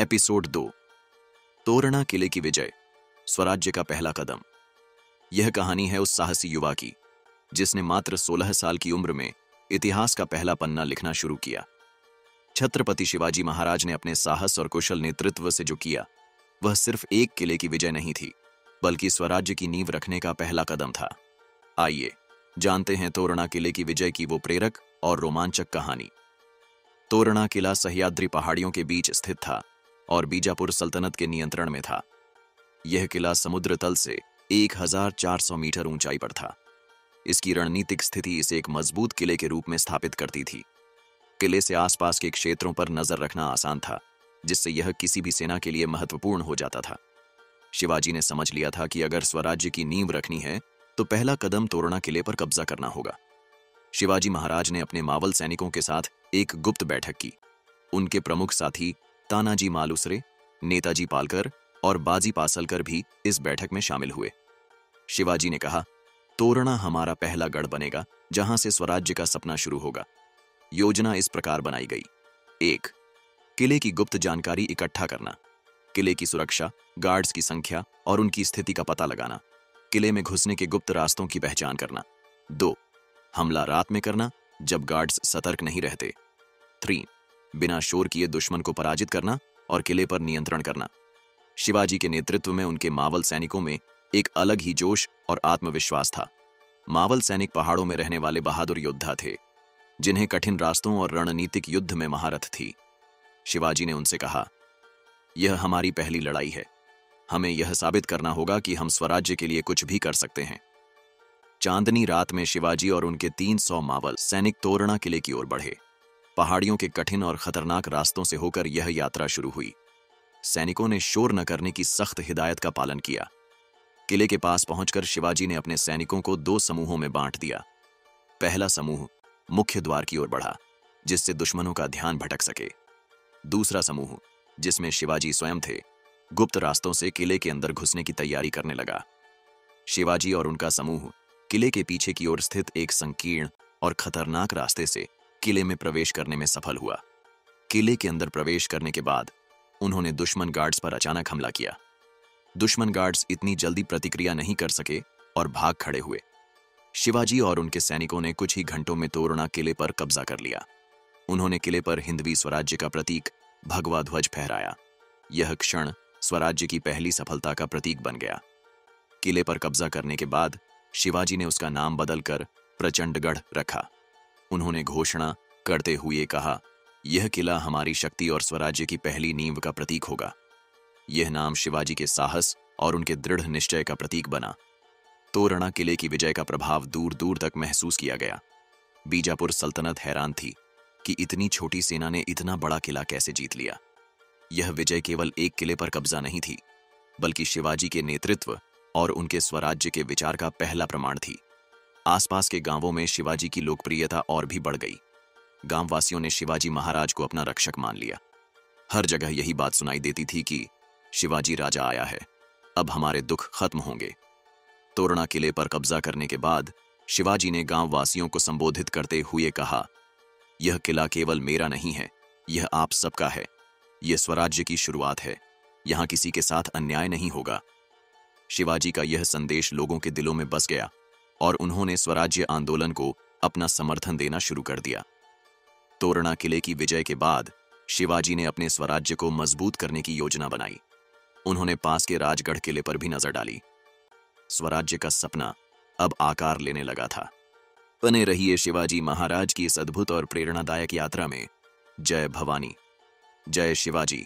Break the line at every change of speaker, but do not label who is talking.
Episode 2। Torna किले की विजय, स्वराज्य का पहला कदम। यह कहानी है उस साहसी युवा की जिसने मात्र 16 साल की उम्र में इतिहास का पहला पन्ना लिखना शुरू किया। छत्रपति शिवाजी महाराज ने अपने साहस और कुशल नेतृत्व से जो किया, वह सिर्फ एक किले की विजय नहीं थी, बल्कि स्वराज्य की नींव रखने का पहला कदम था। आइए जानते हैं तोरणा किले की विजय की वो प्रेरक और रोमांचक कहानी। तोरणा किला सह्याद्री पहाड़ियों के बीच स्थित था और बीजापुर सल्तनत के नियंत्रण में था। यह किला समुद्र तल से 1400 मीटर ऊंचाई पर था। इसकी रणनीतिक स्थिति इसे एक मजबूत किले के रूप में स्थापित करती थी। किले से आसपास के क्षेत्रों पर नजर रखना आसान था, जिससे यह किसी भी सेना के लिए महत्वपूर्ण हो जाता था। शिवाजी ने समझ लिया था कि अगर स्वराज्य की नींव रखनी है तो पहला कदम तोरणा किले पर कब्जा करना होगा। शिवाजी महाराज ने अपने मावल सैनिकों के साथ एक गुप्त बैठक की। उनके प्रमुख साथी तानाजी मालुसरे, नेताजी पालकर और बाजी पासलकर भी इस बैठक में शामिल हुए। शिवाजी ने कहा, तोरणा हमारा पहला गढ़ बनेगा जहां से स्वराज्य का सपना शुरू होगा। योजना इस प्रकार बनाई गई। 1. किले की गुप्त जानकारी इकट्ठा करना। किले की सुरक्षा, गार्ड्स की संख्या और उनकी स्थिति का पता लगाना। किले में घुसने के गुप्त रास्तों की पहचान करना। 2. हमला रात में करना, जब गार्ड्स सतर्क नहीं रहते। 3. बिना शोर किए दुश्मन को पराजित करना और किले पर नियंत्रण करना। शिवाजी के नेतृत्व में उनके मावल सैनिकों में एक अलग ही जोश और आत्मविश्वास था। मावल सैनिक पहाड़ों में रहने वाले बहादुर योद्धा थे, जिन्हें कठिन रास्तों और रणनीतिक युद्ध में महारत थी। शिवाजी ने उनसे कहा, यह हमारी पहली लड़ाई है। हमें यह साबित करना होगा कि हम स्वराज्य के लिए कुछ भी कर सकते हैं। चांदनी रात में शिवाजी और उनके 300 मावल सैनिक तोरणा किले की ओर बढ़े। पहाड़ियों के कठिन और खतरनाक रास्तों से होकर यह यात्रा शुरू हुई। सैनिकों ने शोर न करने की सख्त हिदायत का पालन किया। किले के पास पहुंचकर शिवाजी ने अपने सैनिकों को 2 समूहों में बांट दिया। पहला समूह मुख्य द्वार की ओर बढ़ा, जिससे दुश्मनों का ध्यान भटक सके। दूसरा समूह, जिसमें शिवाजी स्वयं थे, गुप्त रास्तों से किले के अंदर घुसने की तैयारी करने लगा। शिवाजी और उनका समूह किले के पीछे की ओर स्थित एक संकीर्ण और खतरनाक रास्ते से किले में प्रवेश करने में सफल हुआ। किले के अंदर प्रवेश करने के बाद उन्होंने दुश्मन गार्ड्स पर अचानक हमला किया। दुश्मन गार्ड्स इतनी जल्दी प्रतिक्रिया नहीं कर सके और भाग खड़े हुए। शिवाजी और उनके सैनिकों ने कुछ ही घंटों में तोरणा किले पर कब्जा कर लिया। उन्होंने किले पर हिंदवी स्वराज्य का प्रतीक भगवा ध्वज फहराया। यह क्षण स्वराज्य की पहली सफलता का प्रतीक बन गया। किले पर कब्जा करने के बाद शिवाजी ने उसका नाम बदलकर प्रचंडगढ़ रखा। उन्होंने घोषणा करते हुए कहा, यह किला हमारी शक्ति और स्वराज्य की पहली नींव का प्रतीक होगा। यह नाम शिवाजी के साहस और उनके दृढ़ निश्चय का प्रतीक बना। तोरणा किले की विजय का प्रभाव दूर दूर तक महसूस किया गया। बीजापुर सल्तनत हैरान थी कि इतनी छोटी सेना ने इतना बड़ा किला कैसे जीत लिया। यह विजय केवल एक किले पर कब्जा नहीं थी, बल्कि शिवाजी के नेतृत्व और उनके स्वराज्य के विचार का पहला प्रमाण थी। आसपास के गांवों में शिवाजी की लोकप्रियता और भी बढ़ गई। गांववासियों ने शिवाजी महाराज को अपना रक्षक मान लिया। हर जगह यही बात सुनाई देती थी कि शिवाजी राजा आया है, अब हमारे दुख खत्म होंगे। तोरणा किले पर कब्जा करने के बाद शिवाजी ने गांववासियों को संबोधित करते हुए कहा, यह किला केवल मेरा नहीं है, यह आप सबका है। यह स्वराज्य की शुरुआत है। यहां किसी के साथ अन्याय नहीं होगा। शिवाजी का यह संदेश लोगों के दिलों में बस गया और उन्होंने स्वराज्य आंदोलन को अपना समर्थन देना शुरू कर दिया। तोरणा किले की विजय के बाद शिवाजी ने अपने स्वराज्य को मजबूत करने की योजना बनाई। उन्होंने पास के राजगढ़ किले पर भी नजर डाली। स्वराज्य का सपना अब आकार लेने लगा था। बने रहिए शिवाजी महाराज की इस अद्भुत और प्रेरणादायक यात्रा में। जय भवानी, जय शिवाजी।